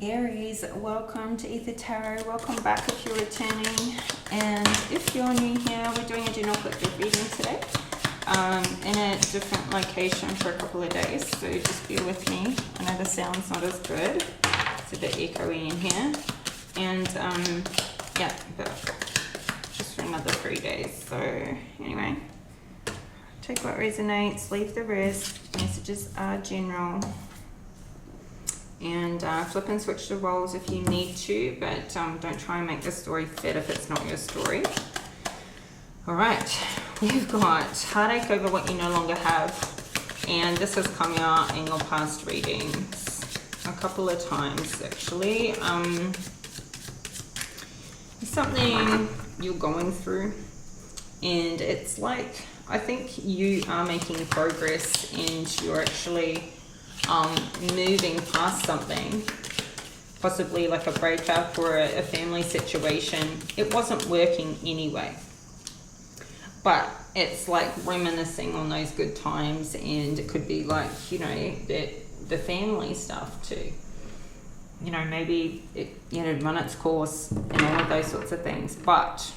Aries, welcome to Aether Tarot. Welcome back if you're returning. And if you're new here, we're doing a general collective reading today in a different location for a couple of days. So just bear with me. I know the sound's not as good. It's a bit echoey in here. And yeah, but just for another 3 days. So anyway, take what resonates, leave the rest. Messages are general. And flip and switch the roles if you need to, but don't try and make the story fit if it's not your story. All right, we've got heartache over what you no longer have, and this has come out in your past readings a couple of times actually. Something you're going through, and it's like, I think you are making progress and you're actually moving past something, possibly like a breakup or a family situation. It wasn't working anyway, but it's like reminiscing on those good times, and it could be like, you know, the family stuff too. You know, maybe it, you know, run its course and all of those sorts of things, but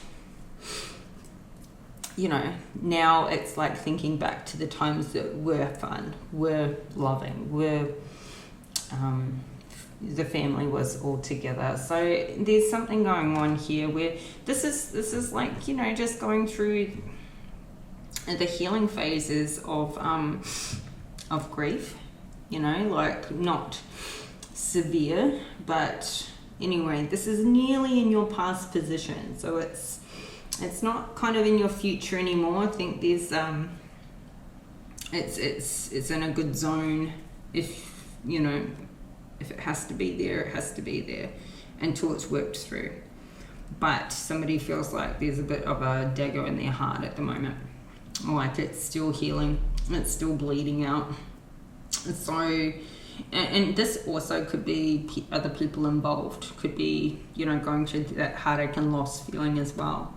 you know, now it's like thinking back to the times that were fun, were loving, were the family was all together. So there's something going on here where this is like, you know, just going through the healing phases of grief, you know, like not severe, but anyway, this is nearly in your past position, so it's not kind of in your future anymore. I think there's it's in a good zone. If you know, if it has to be there, it has to be there until it's worked through. But somebody feels like there's a bit of a dagger in their heart at the moment, like it's still healing, it's still bleeding out. So and this also could be other people involved, could be, you know, going through that heartache and loss feeling as well.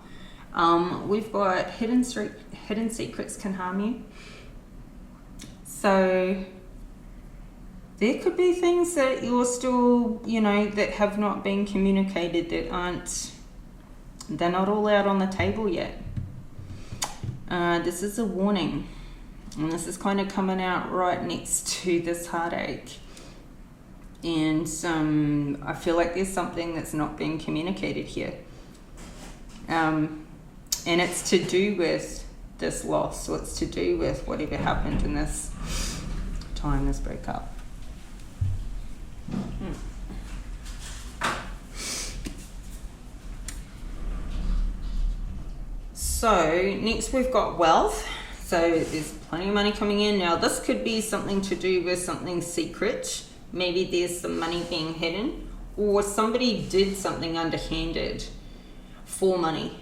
We've got hidden secrets can harm you. So there could be things that you're still, you know, that have not been communicated, that they're not all out on the table yet. This is a warning, and this is kind of coming out right next to this heartache. And I feel like there's something that's not being communicated here. And it's to do with this loss, or it's to do with whatever happened in this time, this breakup. So next we've got wealth. So there's plenty of money coming in. Now this could be something to do with something secret. Maybe there's some money being hidden, or somebody did something underhanded for money,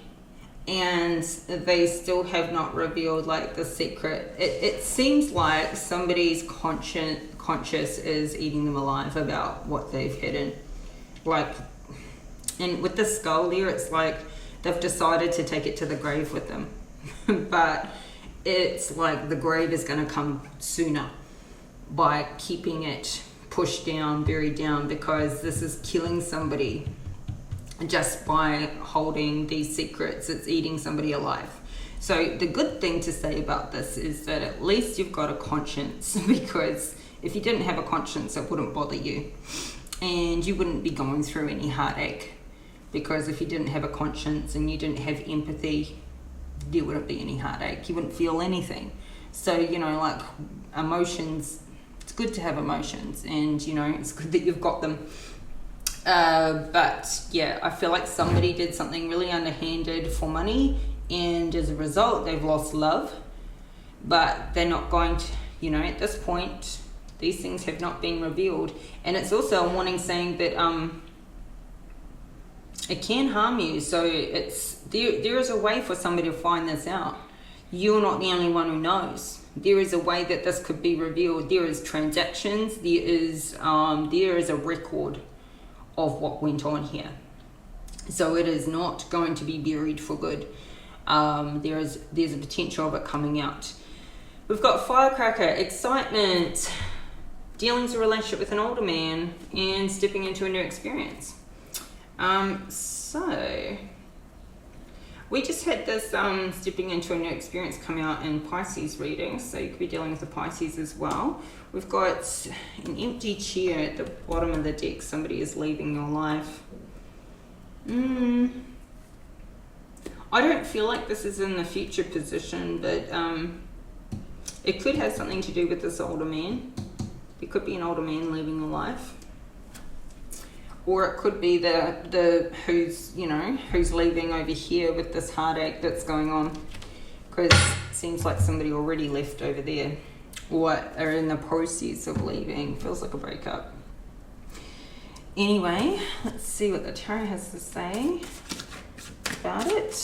and they still have not revealed like the secret. It seems like somebody's conscious is eating them alive about what they've hidden. Like, and with the skull there, it's like they've decided to take it to the grave with them. But it's like the grave is going to come sooner by keeping it pushed down, buried down, because this is killing somebody. Just by holding these secrets, it's eating somebody alive. So the good thing to say about this is that at least you've got a conscience, because if you didn't have a conscience, it wouldn't bother you, and you wouldn't be going through any heartache, because if you didn't have a conscience and you didn't have empathy, there wouldn't be any heartache. You wouldn't feel anything. So, you know, like emotions, it's good to have emotions, and you know, it's good that you've got them. But yeah, I feel like somebody did something really underhanded for money, and as a result they've lost love, but they're not going to, you know, at this point these things have not been revealed. And it's also a warning saying that it can harm you. So it's there is a way for somebody to find this out. You're not the only one who knows. There is a way that this could be revealed. There is transactions, there is a record of what went on here. So it is not going to be buried for good. There's a potential of it coming out. We've got firecracker, excitement, dealing with a relationship with an older man and stepping into a new experience. So we just had this stepping into a new experience come out in Pisces reading, so you could be dealing with the Pisces as well. We've got an empty chair at the bottom of the deck. Somebody is leaving your life. I don't feel like this is in the future position, but it could have something to do with this older man. It could be an older man leaving your life. Or it could be the who's leaving over here with this heartache that's going on, because it seems like somebody already left over there or are in the process of leaving. Feels like a breakup. Anyway, let's see what the tarot has to say about it.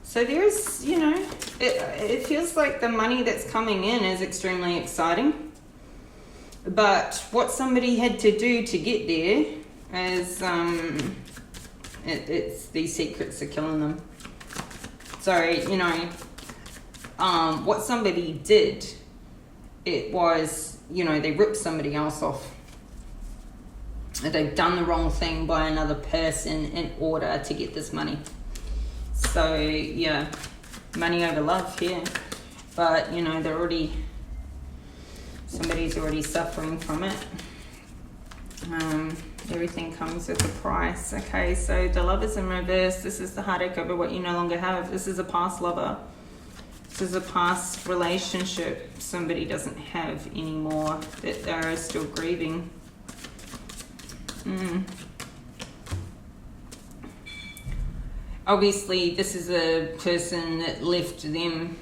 So there's, it feels like the money that's coming in is extremely exciting. But what somebody had to do to get there is, it's these secrets are killing them. So, what somebody did, it was, they ripped somebody else off. They've done the wrong thing by another person in order to get this money. So, yeah, money over love here. But, somebody's already suffering from it. Everything comes with a price. Okay, so the love is in reverse. This is the heartache over what you no longer have. This is a past lover. This is a past relationship somebody doesn't have anymore that they're still grieving. Obviously, this is a person that left them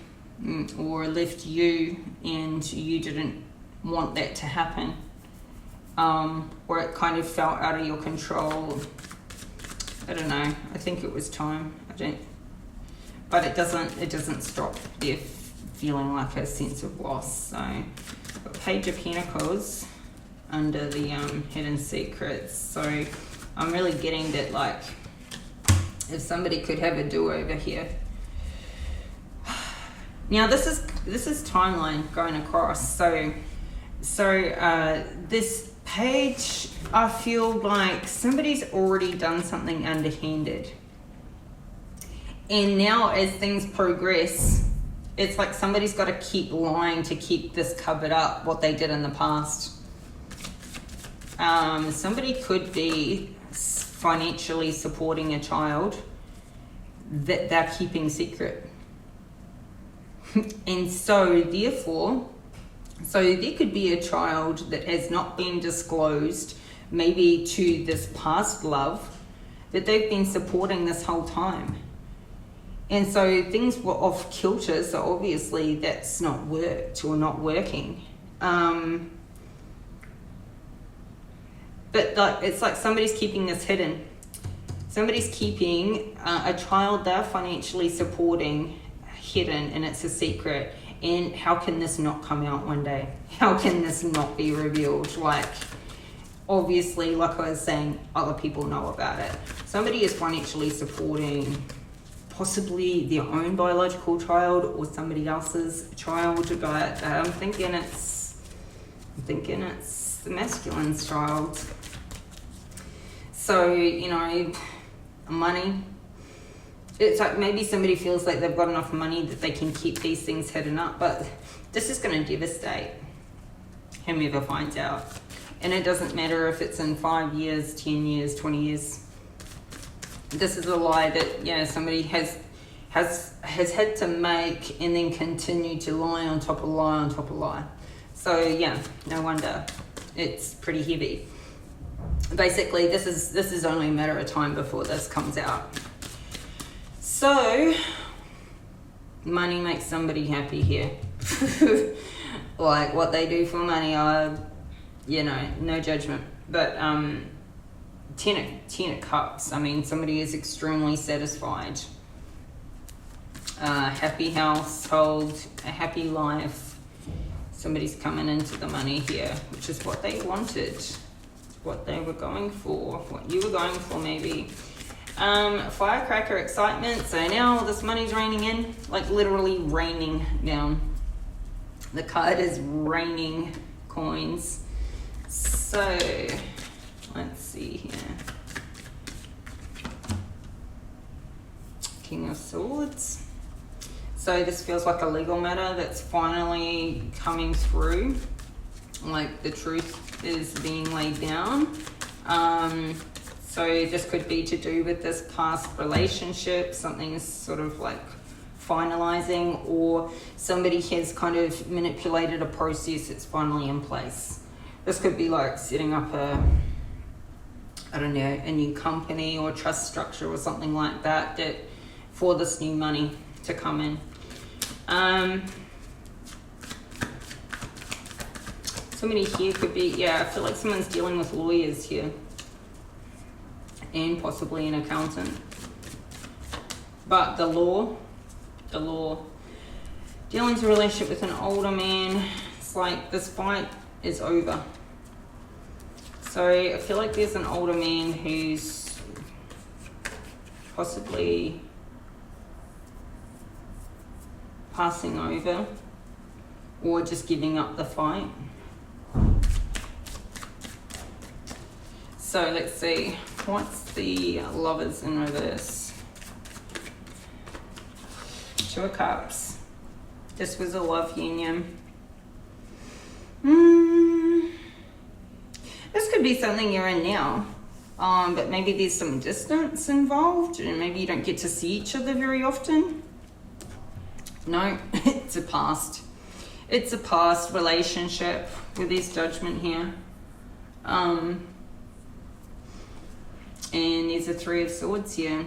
or left you, and you didn't want that to happen, or it kind of felt out of your control. I don't know. I think it was time. But it doesn't stop their feeling like a sense of loss. So, Page of Pentacles under the hidden secrets. So, I'm really getting that, like, if somebody could have a do-over here. Now this is timeline going across. So this page, I feel like somebody's already done something underhanded. And now as things progress, it's like somebody's got to keep lying to keep this covered up, what they did in the past. Somebody could be financially supporting a child that they're keeping secret. And so therefore, there could be a child that has not been disclosed, maybe to this past love, that they've been supporting this whole time. And so things were off kilter, so obviously that's not worked or not working. But like, it's like somebody's keeping this hidden. Somebody's keeping a child they're financially supporting hidden, and it's a secret. And how can this not come out one day? How can this not be revealed? Like, obviously, like I was saying, other people know about it. Somebody is financially supporting possibly their own biological child or somebody else's child, but I'm thinking it's the masculine's child. So, money. It's like maybe somebody feels like they've got enough money that they can keep these things hidden up, but this is going to devastate whomever finds out. And it doesn't matter if it's in 5 years, 10 years, 20 years. This is a lie that, somebody has had to make and then continue to lie on top of lie on top of lie. So, no wonder it's pretty heavy. Basically, this is only a matter of time before this comes out. So, money makes somebody happy here. Like, what they do for money, no judgment. But, Ten of Cups, I mean, somebody is extremely satisfied. Happy household, a happy life. Somebody's coming into the money here, which is what they wanted. What they were going for, what you were going for maybe. Firecracker excitement. So now this money's raining in, like literally raining down. The card is raining coins. So let's see here. King of Swords. So this feels like a legal matter that's finally coming through. Like the truth is being laid down. So this could be to do with this past relationship. Something is sort of like finalizing, or somebody has kind of manipulated a process that's finally in place. This could be like setting up a, I don't know, a new company or trust structure or something like that, that for this new money to come in. Somebody here could be, yeah, I feel like someone's dealing with lawyers here, and possibly an accountant. But the law, dealing with a relationship with an older man, it's like this fight is over. So I feel like there's an older man who's possibly passing over or just giving up the fight. So let's see, what's the Lovers in reverse? Two of Cups. This was a love union. This could be something you're in now, but maybe there's some distance involved, and maybe you don't get to see each other very often. No, it's a past. It's a past relationship with this Judgment here. And there's a Three of Swords here.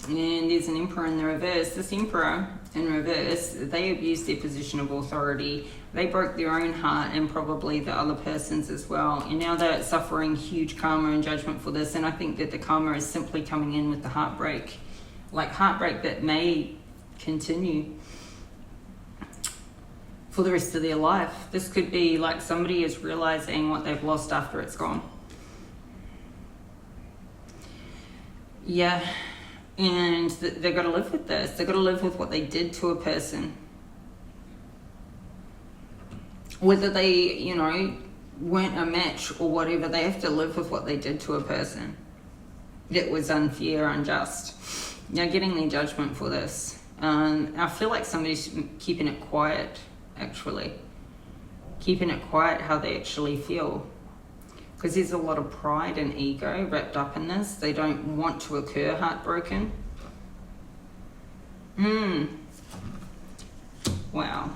And there's an Emperor in the reverse. This Emperor in reverse, they abused their position of authority. They broke their own heart and probably the other person's as well. And now they're suffering huge karma and judgment for this. And I think that the karma is simply coming in with the heartbreak. Like heartbreak that may continue for the rest of their life. This could be like somebody is realizing what they've lost after it's gone. Yeah, and they've got to live with this. They've got to live with what they did to a person. Whether they, you know, weren't a match or whatever, they have to live with what they did to a person. It was unfair, unjust. Now getting their judgment for this. I feel like somebody's keeping it quiet, actually. Keeping it quiet how they actually feel. Because there's a lot of pride and ego wrapped up in this. They don't want to occur heartbroken. Wow.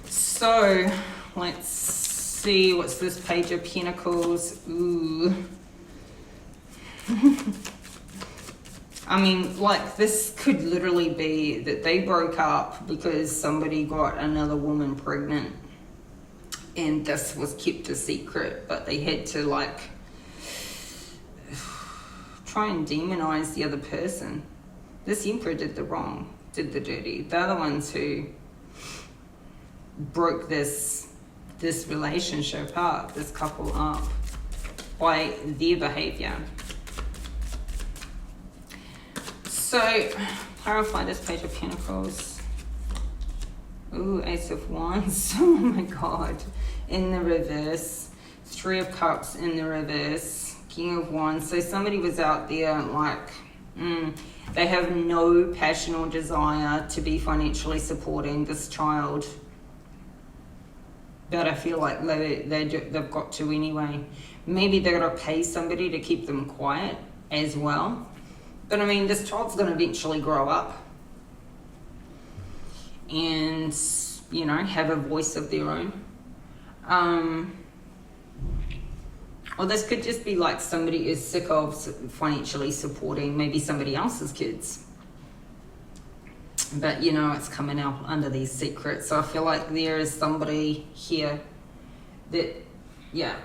So, let's see, what's this Page of Pentacles? Ooh. I mean, like, this could literally be that they broke up because somebody got another woman pregnant. And this was kept a secret, but they had to like try and demonize the other person. This Emperor did the wrong, did the dirty. They're the ones who broke this relationship up, this couple up, by their behavior. So clarify this Page of Pentacles. Ooh, Ace of Wands. Oh my God. In the reverse. Three of Cups in the reverse. King of Wands. So somebody was out there like, they have no passion or desire to be financially supporting this child. But I feel like they've got to anyway. Maybe they're going to pay somebody to keep them quiet as well. But I mean, this child's going to eventually grow up. And, you know, have a voice of their own. Or this could just be like somebody is sick of financially supporting maybe somebody else's kids. But, you know, it's coming out under these secrets. So I feel like there is somebody here that, yeah,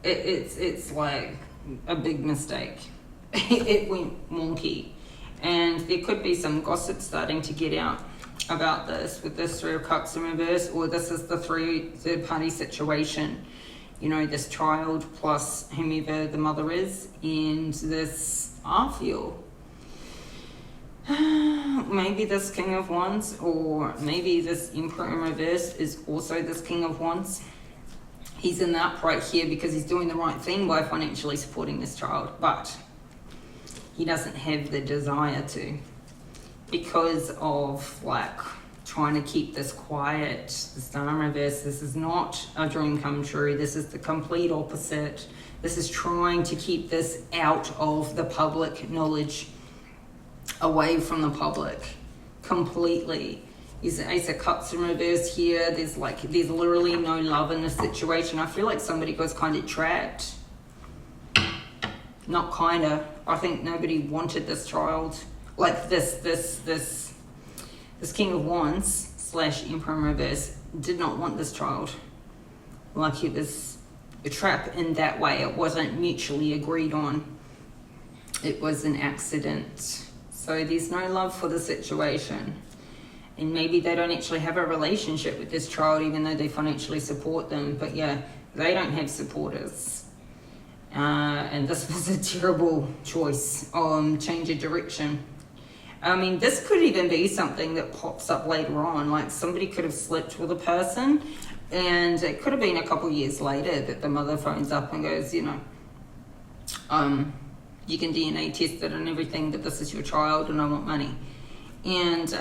it's like a big mistake. It went wonky. And there could be some gossip starting to get out about this with this Three of Cups in reverse, or this is the third party situation. You know, this child plus whomever the mother is, and this, I feel, Maybe this King of Wands, or maybe this Emperor in reverse is also this King of Wands. He's in the upright here because he's doing the right thing by financially supporting this child, but he doesn't have the desire to, because of like trying to keep this quiet. The Star in reverse, this is not a dream come true. This is the complete opposite. This is trying to keep this out of the public knowledge, away from the public completely. Is the Ace of Cups in reverse here. There's literally no love in this situation. I feel like somebody was kind of trapped. Not kinda. I think nobody wanted this child. Like this King of Wands / Emperor in reverse did not want this child. Like it was a trap in that way. It wasn't mutually agreed on. It was an accident. So there's no love for the situation. And maybe they don't actually have a relationship with this child, even though they financially support them. But yeah, they don't have supporters. And this was a terrible choice. Change of direction. I mean, this could even be something that pops up later on. Like somebody could have slept with a person, and it could have been a couple years later that the mother phones up and goes, you know, you can DNA test it and everything, but this is your child and I want money. And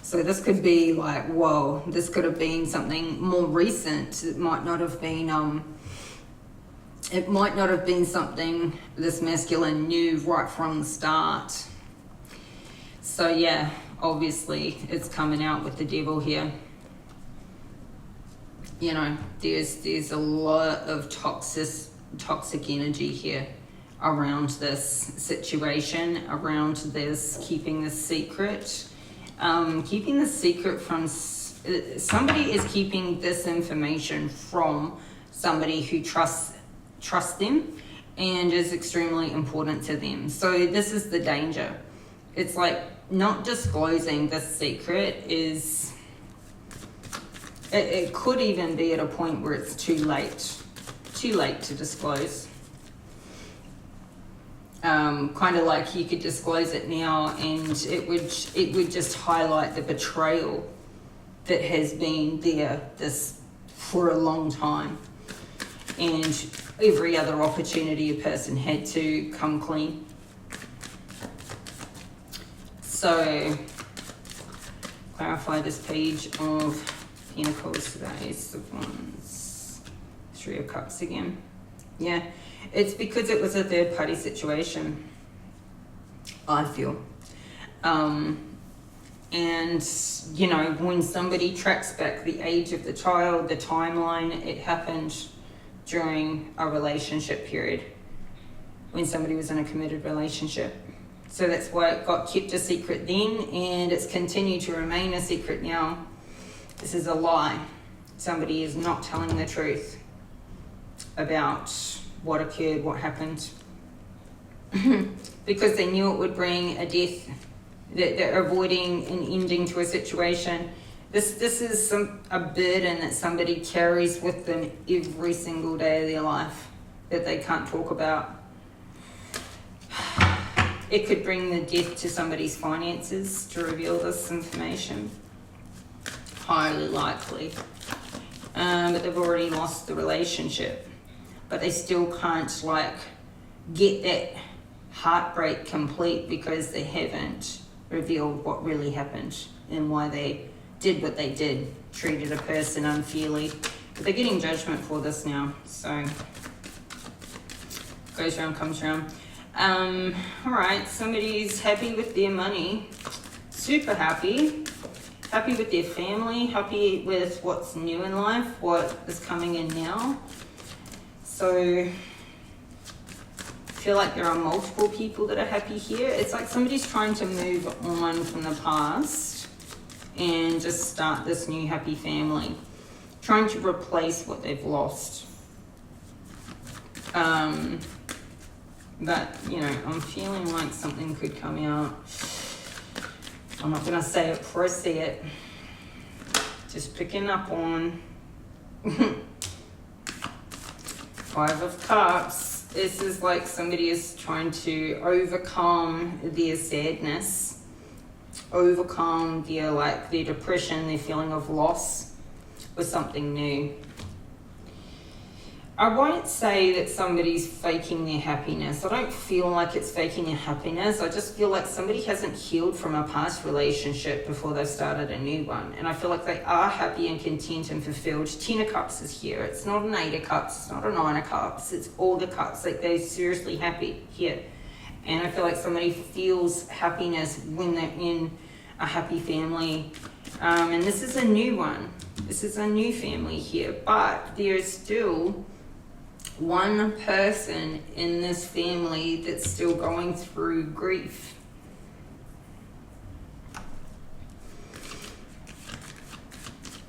so this could be like, whoa, this could have been something more recent. It might not have been something this masculine knew right from the start. So yeah, obviously it's coming out with the devil here. You know, there's a lot of toxic energy here around this situation, around this, keeping this secret. Keeping this secret from, somebody is keeping this information from somebody who trusts them and is extremely important to them. So this is the danger. It's like not disclosing this secret is, it could even be at a point where it's too late to disclose. Kind of like you could disclose it now and it would just highlight the betrayal that has been there for a long time, and every other opportunity a person had to come clean. So clarify this page of Pentacles today. Ace of Wands, Three of Cups again. Yeah, it's because it was a third party situation, I feel. And, you know, when somebody tracks back the age of the child, the timeline, it happened during a relationship period when somebody was in a committed relationship. So that's why it got kept a secret then, and it's continued to remain a secret now. This is a lie. Somebody is not telling the truth about what occurred, what happened, because they knew it would bring a death, that they're avoiding an ending to a situation. This is a burden that somebody carries with them every single day of their life that they can't talk about. It could bring the death to somebody's finances to reveal this information. Highly likely. But they've already lost the relationship. But they still can't like get that heartbreak complete because they haven't revealed what really happened and why they did what they did, treated a person unfairly. But they're getting judgment for this now. So goes around, comes around. All right, somebody's happy with their money, super happy with their family, happy with what's new in life, what is coming in now. So I feel like there are multiple people that are happy here. It's like somebody's trying to move on from the past and just start this new happy family, trying to replace what they've lost. But, you know, I'm feeling like something could come out. I'm not going to say it before I see it. Just picking up on 5 of Cups. This is like somebody is trying to overcome their sadness, overcome their their depression, their feeling of loss with something new. I won't say that somebody's faking their happiness. I don't feel like it's faking their happiness. I just feel like somebody hasn't healed from a past relationship before they've started a new one. And I feel like they are happy and content and fulfilled. 10 of Cups is here. It's not an 8 of Cups. It's not a 9 of Cups. It's all the Cups. Like, they're seriously happy here. And I feel like somebody feels happiness when they're in a happy family. And this is a new one. This is a new family here. But there's still one person in this family that's still going through grief.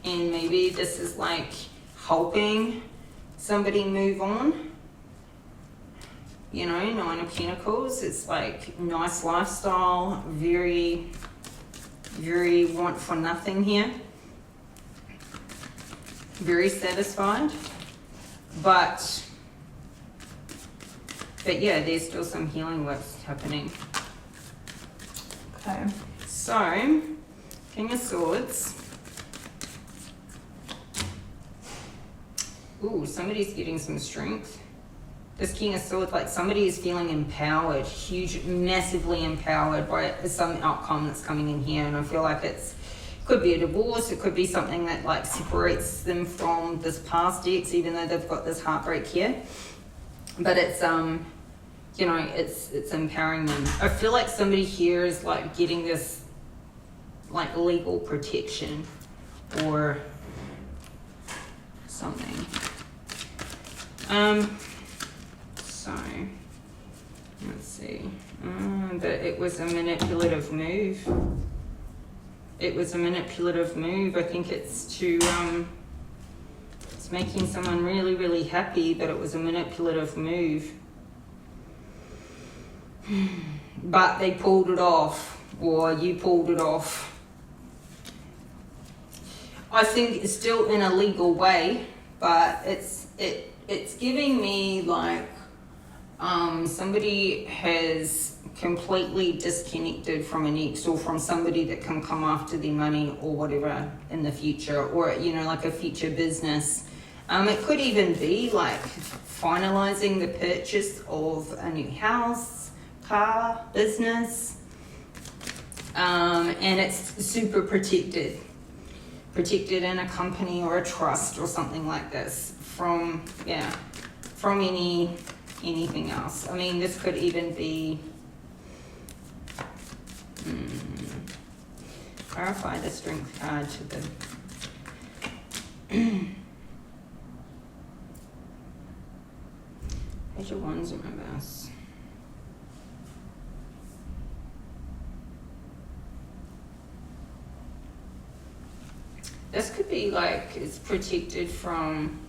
And maybe this is like helping somebody move on. You know, 9 of Pentacles. It's like nice lifestyle, very, very want for nothing here. Very satisfied. But yeah, there's still some healing work happening. Okay, so King of Swords. Ooh, somebody's getting some strength. This King of Swords, like somebody is feeling empowered, huge, massively empowered by some outcome that's coming in here. And I feel like could be a divorce, it could be something that like separates them from this past ex, even though they've got this heartbreak here. But it's you know, it's empowering them. I feel like somebody here is like getting this like legal protection or something. So let's see. But it was a manipulative move. It was a manipulative move. I think it's to it's making someone really, really happy, but it was a manipulative move. But they pulled it off, or you pulled it off. I think it's still in a legal way, but it's giving me like somebody has completely disconnected from an ex or from somebody that can come after their money or whatever in the future, or you know, like a future business. It could even be like finalizing the purchase of a new house, car, business, and it's super protected in a company or a trust or something like this from anything else. I mean, this could even be clarify the strength card to the Page of Wands in reverse. This could be like it's protected from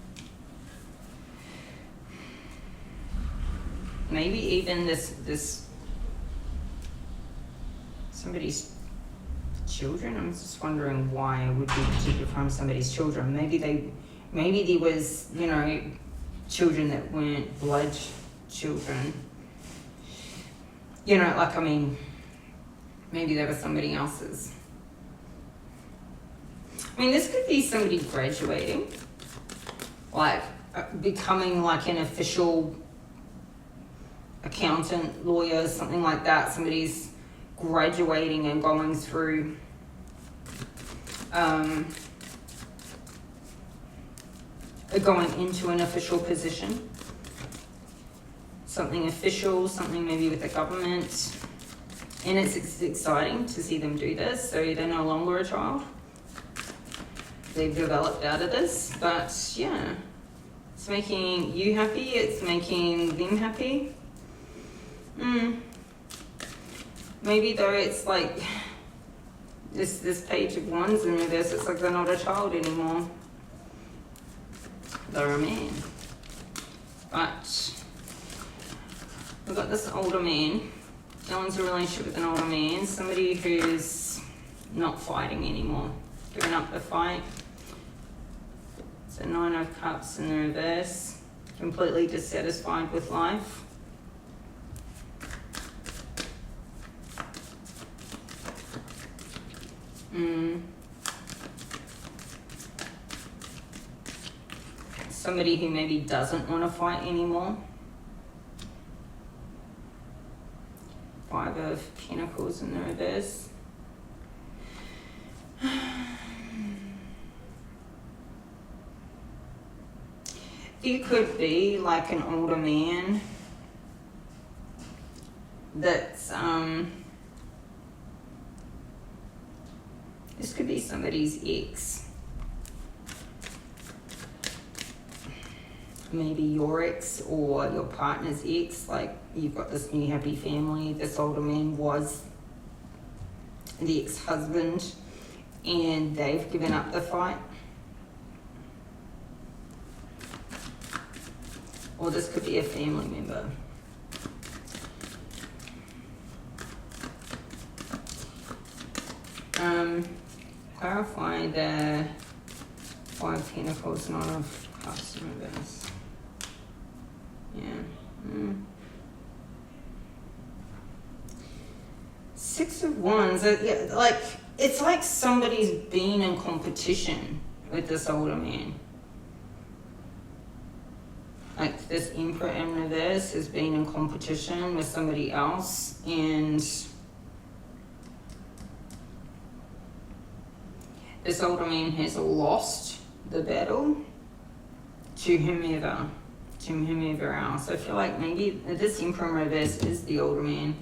maybe even this somebody's children. I'm just wondering why it would be protected from somebody's children. Maybe there was, you know, children that weren't blood children. You know, like, I mean, maybe they were somebody else's. I mean, this could be somebody graduating, like becoming like an official accountant, lawyer, something like that. Somebody's graduating and going through going into an official position, something official, something maybe with the government. And it's exciting to see them do this. So they're no longer a child. They've developed out of this, but yeah, it's making you happy, it's making them happy. Maybe though it's like this Page of Wands in reverse, it's like they're not a child anymore. They're a man. But we've got this older man. Ellen's a relationship with an older man, somebody who's not fighting anymore, giving up the fight. So 9 of Cups in the reverse. completely dissatisfied with life. Somebody who maybe doesn't want to fight anymore. 5 of Pentacles in the reverse. You could be like an older man that's, this could be somebody's ex. Maybe your ex or your partner's ex, like you've got this new happy family. This older man was the ex-husband and they've given up the fight. Or this could be a family member. Clarify the 5 of Pentacles, Nine of Cups in reverse. Yeah. 6 of Wands. Yeah, like it's like somebody's been in competition with this older man. Like this Emperor in reverse has been in competition with somebody else, and this older man has lost the battle to whomever else. I feel like maybe this Emperor in reverse is the older man.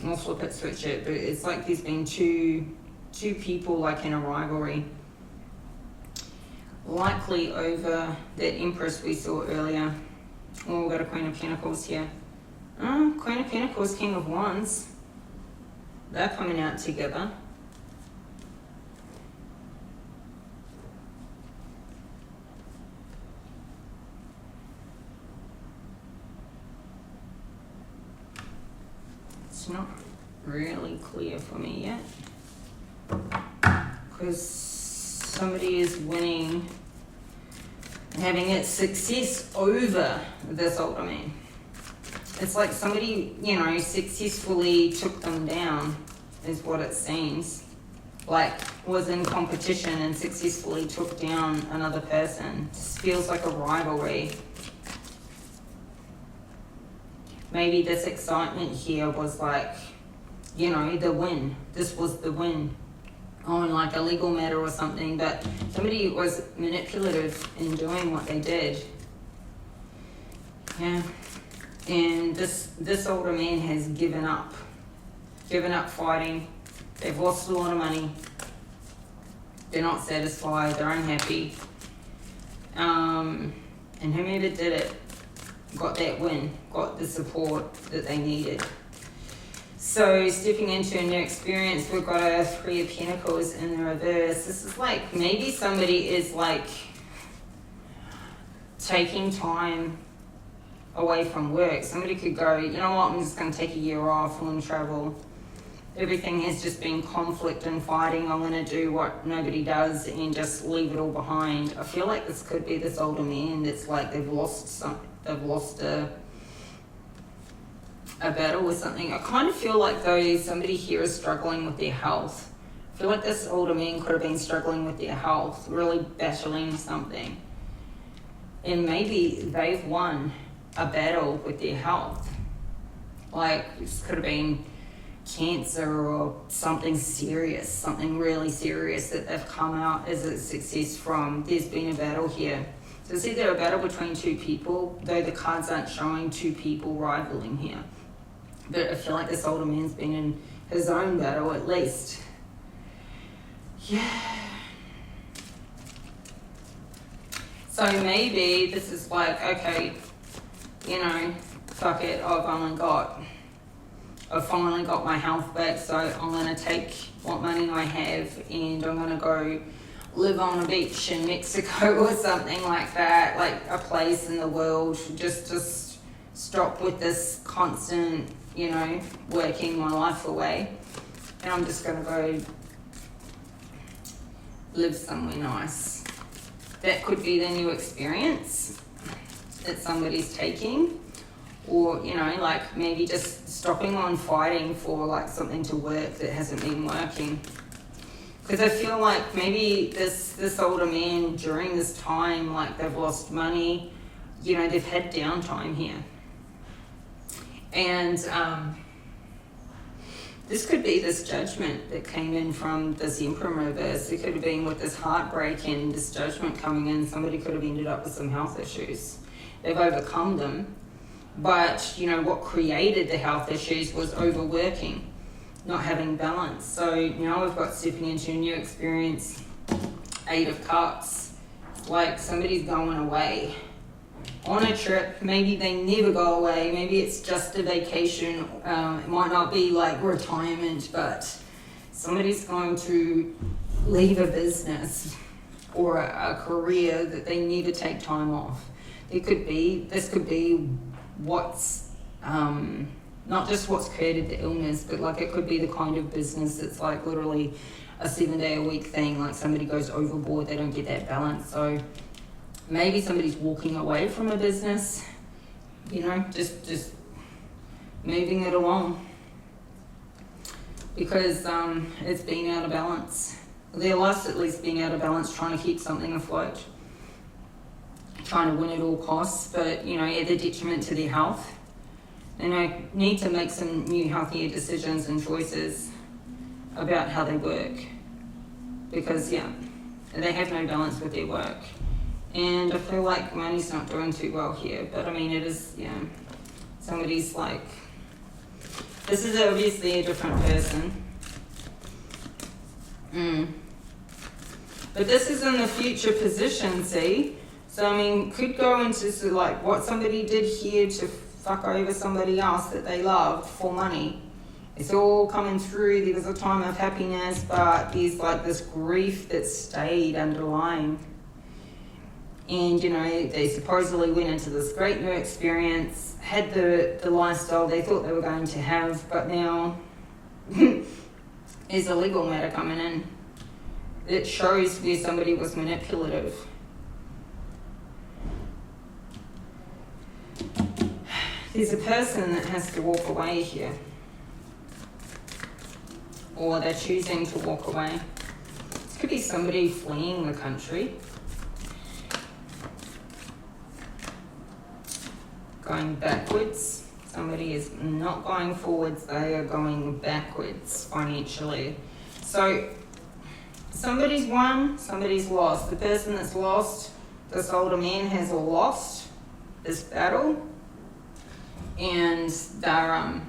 We'll flip it, switch it, but it's like there's been two people like in a rivalry. Likely over that Empress we saw earlier. Oh, we've got a Queen of Pentacles here. Oh, Queen of Pentacles, King of Wands. They're coming out together. It's not really clear for me yet. Because somebody is winning and having its success over this older man. It's like somebody, you know, successfully took them down, is what it seems. Like, was in competition and successfully took down another person. Just feels like a rivalry. Maybe this excitement here was like, you know, the win. This was the win on like a legal matter or something, but somebody was manipulative in doing what they did. Yeah. And this older man has given up fighting. They've lost a lot of money. They're not satisfied. They're unhappy. And whomever did it got that win, got the support that they needed. So stepping into a new experience, we've got a 3 of Pentacles in the reverse. This is like maybe somebody is like taking time away from work. Somebody could go, you know what, I'm just going to take a year off and travel. Everything has just been conflict and fighting. I'm going to do what nobody does and just leave it all behind. I feel like this could be this older man that's like they've lost a battle with something. I kind of feel like though somebody here is struggling with their health. I feel like this older man could have been struggling with their health, really battling something. And maybe they've won a battle with their health. Like this could have been cancer or something serious, something really serious that they've come out as a success from. There's been a battle here. So it's either a battle between 2 people, though the cards aren't showing 2 people rivaling here. But I feel like this older man's been in his own battle at least. Yeah. So maybe this is like, okay, you know, fuck it, I've finally got my health back, so I'm going to take what money I have and I'm going to go live on a beach in Mexico or something like that, like a place in the world, just stop with this constant, you know, working my life away, and I'm just going to go live somewhere nice. that could be the new experience that somebody's taking. Or, you know, like maybe just stopping on fighting for like something to work that hasn't been working. Because I feel like maybe this older man during this time, like they've lost money, you know, they've had downtime here. And this could be this judgment that came in from this Emperor reverse. It could have been with this heartbreak and this judgment coming in. Somebody could have ended up with some health issues. They've overcome them. But, you know, what created the health issues was overworking, not having balance. So now we've got stepping into a new experience, 8 of Cups. Like somebody's going away on a trip. Maybe they never go away. Maybe it's just a vacation. It might not be like retirement, but somebody's going to leave a business or a career that they need to take time off. This could be what's not just what's created the illness, but like it could be the kind of business that's like literally a 7-day-a-week thing. Like somebody goes overboard, they don't get that balance. So maybe somebody's walking away from a business, you know, just moving it along because it's been out of balance. Their life's at least being out of balance, trying to keep something afloat, trying to win at all costs, but, you know, at the detriment to their health. And I need to make some new healthier decisions and choices about how they work because, yeah, they have no balance with their work. And I feel like money's not doing too well here, but I mean, it is, yeah, somebody's like, this is obviously a different person. But this is in the future position, see? So, I mean, could go into like what somebody did here to fuck over somebody else that they loved for money. It's all coming through. There was a time of happiness, but there's like this grief that stayed underlying. And, you know, they supposedly went into this great new experience, had the lifestyle they thought they were going to have, but now there's a legal matter coming in that shows where somebody was manipulative. There's a person that has to walk away here, or they're choosing to walk away. This could be somebody fleeing the country, going backwards. Somebody is not going forwards, they are going backwards financially. So somebody's won, somebody's lost. The person that's lost, this older man has lost this battle. And they're,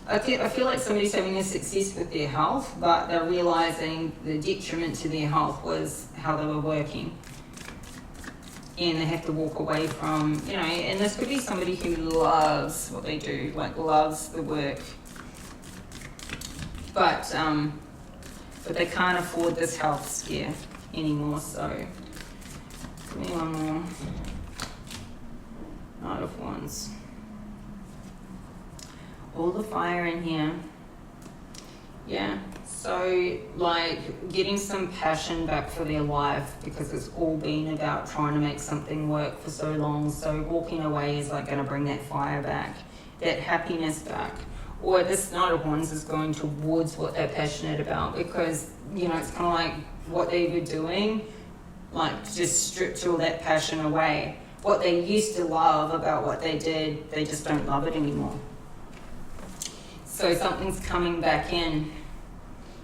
I feel like somebody's having a success with their health, but they're realizing the detriment to their health was how they were working. And they have to walk away from, you know, and this could be somebody who loves what they do, like loves the work. But they can't afford this health scare anymore, so give me one more. Knight of Wands. All the fire in here. Yeah, so like getting some passion back for their life because it's all been about trying to make something work for so long. So walking away is like going to bring that fire back, that happiness back. Or this Knight of Wands is going towards what they're passionate about because, you know, it's kind of like what they were doing, like just stripped all that passion away. What they used to love about what they did, they just don't love it anymore. So something's coming back in.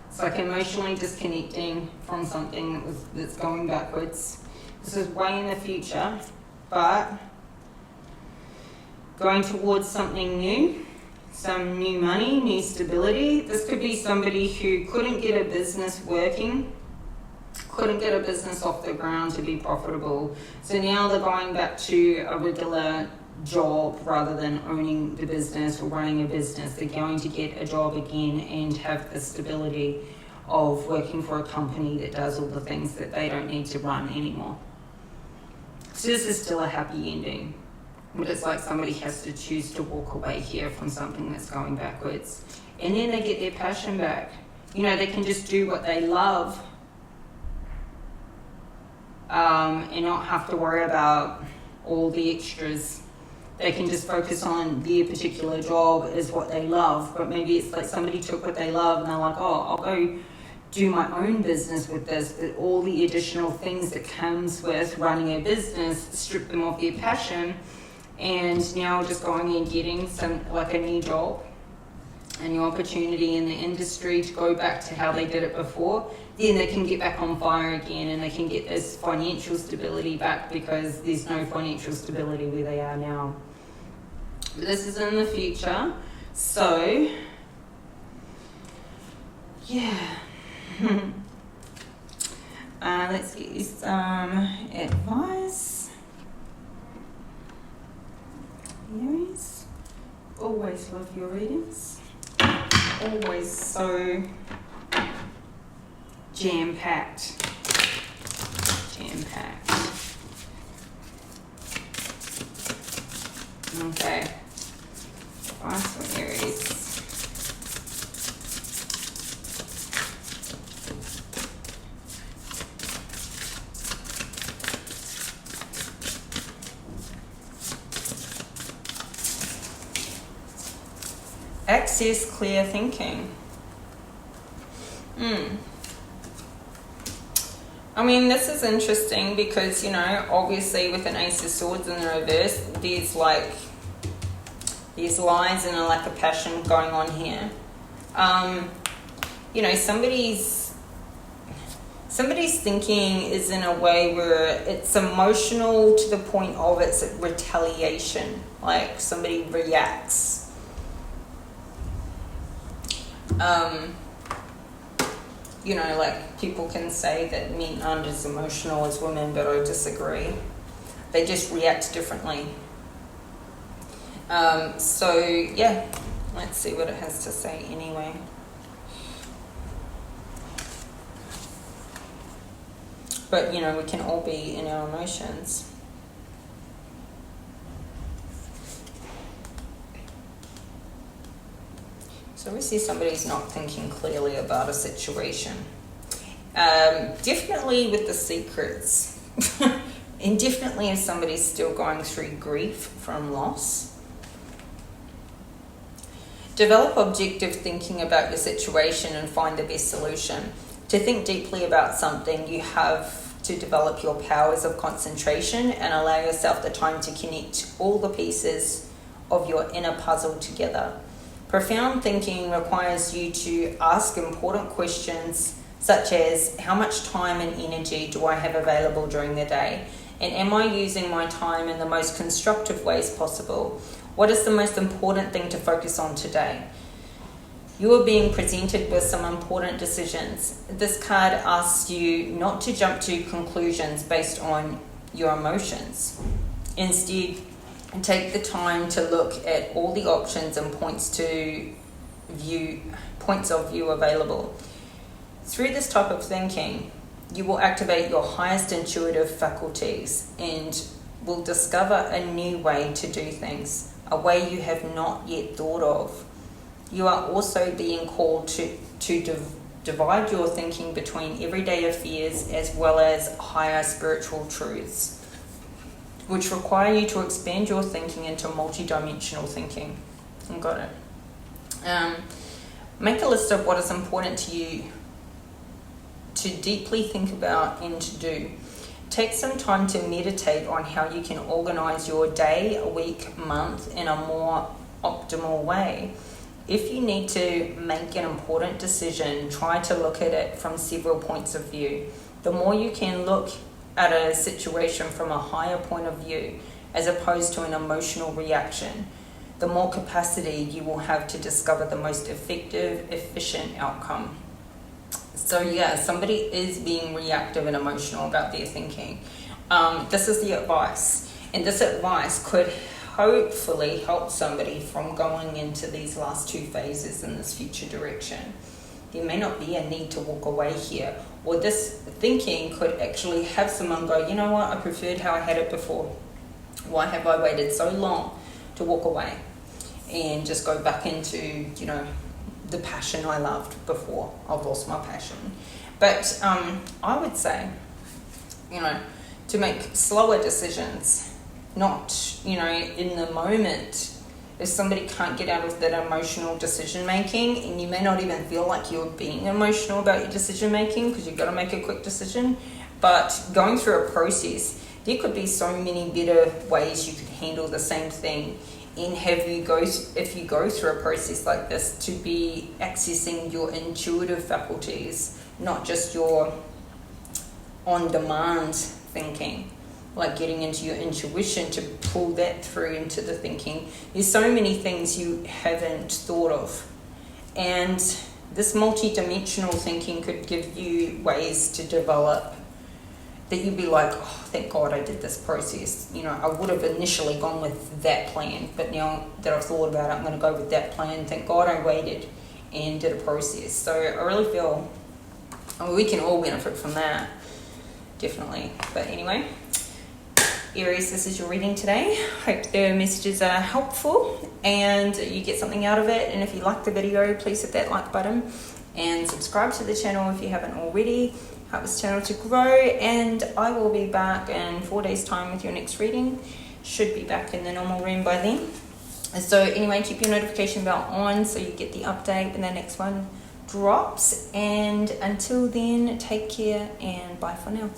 It's like emotionally disconnecting from something that's going backwards. This is way in the future, but going towards something new, some new money, new stability. This could be somebody who couldn't get a business working, couldn't get a business off the ground to be profitable. So now they're going back to a regular job rather than owning the business or running a business. They're going to get a job again and have the stability of working for a company that does all the things that they don't need to run anymore. So this is still a happy ending, but it's like somebody has to choose to walk away here from something that's going backwards. And then they get their passion back. You know, they can just do what they love and not have to worry about all the extras. They can just focus on their particular job as what they love. But maybe it's like somebody took what they love and they're like, oh, I'll go do my own business with this, but all the additional things that comes with running a business strip them of their passion, and now just going and getting a new job, a new opportunity in the industry to go back to how they did it before. Then they can get back on fire again, and they can get this financial stability back, because there's no financial stability where they are now. But this is in the future, so yeah. Let's get you some advice. Aries, always love your readings. Always so jam-packed. Jam-packed. Okay. Advice for Aries. Access clear thinking. I mean, this is interesting because, obviously with an Ace of Swords in the reverse, there's lies and a lack of passion going on here. Somebody's thinking is in a way where it's emotional to the point of it's retaliation, like somebody reacts. People can say that men aren't as emotional as women, but I disagree. They just react differently. Let's see what it has to say anyway. But, we can all be in our emotions. So obviously somebody's not thinking clearly about a situation. Definitely with the secrets. And definitely if somebody's still going through grief from loss. Develop objective thinking about your situation and find the best solution. To think deeply about something, you have to develop your powers of concentration and allow yourself the time to connect all the pieces of your inner puzzle together. Profound thinking requires you to ask important questions such as, how much time and energy do I have available during the day? And am I using my time in the most constructive ways possible? What is the most important thing to focus on today? You are being presented with some important decisions. This card asks you not to jump to conclusions based on your emotions. Instead, take the time to look at all the options and points of view available. Through this type of thinking, you will activate your highest intuitive faculties and will discover a new way to do things, a way you have not yet thought of. You are also being called to divide your thinking between everyday affairs as well as higher spiritual truths, which require you to expand your thinking into multi-dimensional thinking. Got it. Make a list of what is important to you to deeply think about and to do. Take some time to meditate on how you can organize your day, week, month in a more optimal way. If you need to make an important decision, try to look at it from several points of view. The more you can look at a situation from a higher point of view, as opposed to an emotional reaction, the more capacity you will have to discover the most effective, efficient outcome. So somebody is being reactive and emotional about their thinking. This is the advice. And this advice could hopefully help somebody from going into these last two phases in this future direction. There may not be a need to walk away here, or this thinking could actually have someone go, you know what, I preferred how I had it before. Why have I waited so long to walk away and just go back into, the passion I loved before? I've lost my passion. But I would say, to make slower decisions, not, you know, in the moment. If somebody can't get out of that emotional decision making, and you may not even feel like you're being emotional about your decision making because you've got to make a quick decision, but going through a process, there could be so many better ways you could handle the same thing. And if you go through a process like this, to be accessing your intuitive faculties, not just your on-demand thinking, like getting into your intuition to pull that through into the thinking. There's so many things you haven't thought of, and this multi-dimensional thinking could give you ways to develop that you'd be like, oh, thank God I did this process. You know, I would have initially gone with that plan, but now that I've thought about it, I'm going to go with that plan. Thank God I waited and did a process. So I really feel, I mean, we can all benefit from that, definitely. But anyway, Aries, this is your reading today. Hope the messages are helpful and you get something out of it. And if you like the video, please hit that like button and subscribe to the channel if you haven't already. Help this channel to grow, and I will be back in 4 days time with your next reading. Should be back in the normal room by then. So anyway, keep your notification bell on so you get the update when the next one drops. And until then, take care and bye for now.